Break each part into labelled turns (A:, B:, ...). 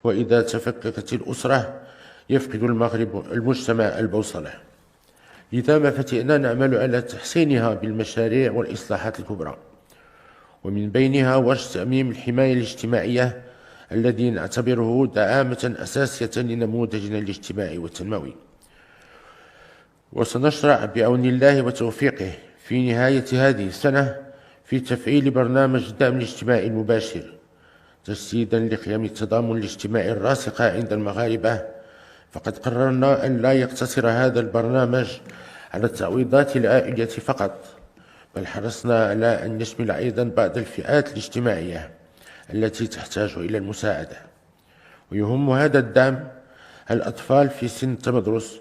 A: وإذا تفككت الأسرة يفقد المجتمع البوصلة. لذا ما فتئنا نعمل على تحسينها بالمشاريع والإصلاحات الكبرى، ومن بينها ورش تأميم الحماية الاجتماعية الذي نعتبره دعامة أساسية لنموذجنا الاجتماعي والتنموي. وسنشرع بعون الله وتوفيقه في نهاية هذه السنة في تفعيل برنامج الدعم الاجتماعي المباشر، تجسيدا لقيم التضامن الاجتماعي الراسخة عند المغاربة. فقد قررنا أن لا يقتصر هذا البرنامج على التعويضات العائلية فقط، بل حرصنا على أن يشمل أيضا بعض الفئات الاجتماعية التي تحتاج إلى المساعدة. ويهم هذا الدعم الأطفال في سن التمدرس،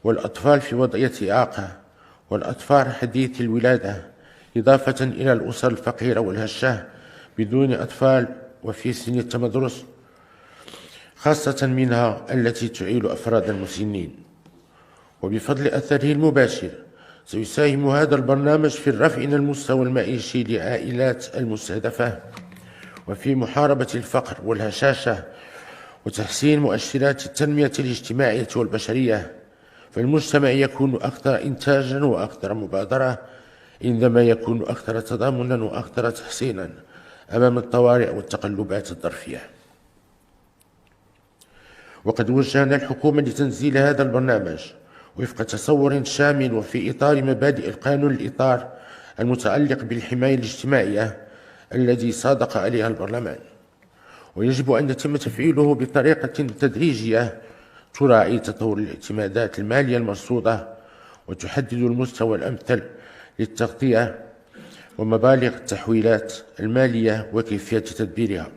A: والأطفال في وضعية إعاقة، والأطفال حديث الولادة، إضافة إلى الأسر الفقيرة والهشة بدون أطفال وفي سن التمدرس، خاصة منها التي تعيل أفراد مسنين. وبفضل أثره المباشر سيساهم هذا البرنامج في الرفع من المستوى المعيشي للعائلات المستهدفة، وفي محاربة الفقر والهشاشة، وتحسين مؤشرات التنمية الاجتماعية والبشرية. فالمجتمع يكون أكثر إنتاجا وأكثر مبادرة عندما يكون أكثر تضامنا وأكثر تحسينا أمام الطوارئ والتقلبات الظرفية. وقد وجهنا الحكومة لتنزيل هذا البرنامج وفق تصور شامل وفي إطار مبادئ القانون الإطار المتعلق بالحماية الاجتماعية الذي صادق عليها البرلمان، ويجب أن يتم تفعيله بطريقة تدريجية تراعي تطور الاعتمادات المالية المرصودة، وتحدد المستوى الأمثل للتغطية ومبالغ التحويلات المالية وكيفية تدبيرها.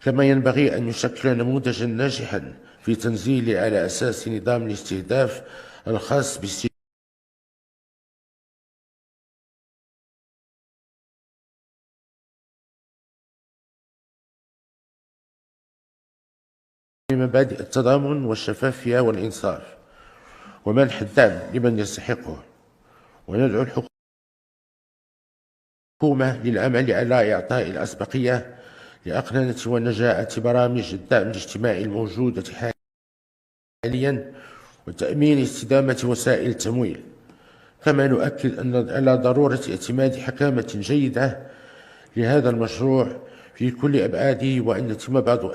A: كما ينبغي أن يشكل نموذجا ناجحا في تنزيله على أساس نظام الاستهداف الخاص بمبادئ التضامن والشفافية والإنصاف ومنح الدعم لمن يستحقه. وندعو الحكومة للعمل على إعطاء الأسبقية لأقننة ونجاعة برامج الدعم الاجتماعي الموجودة حاليا، وتأمين استدامة وسائل التمويل. كما نؤكد على ضرورة اعتماد حكامة جيدة لهذا المشروع في كل أبعاده، وأن يتم وضع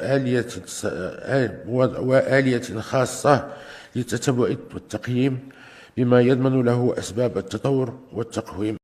A: آلية خاصة للتتبع والتقييم بما يضمن له أسباب التطور والتقويم.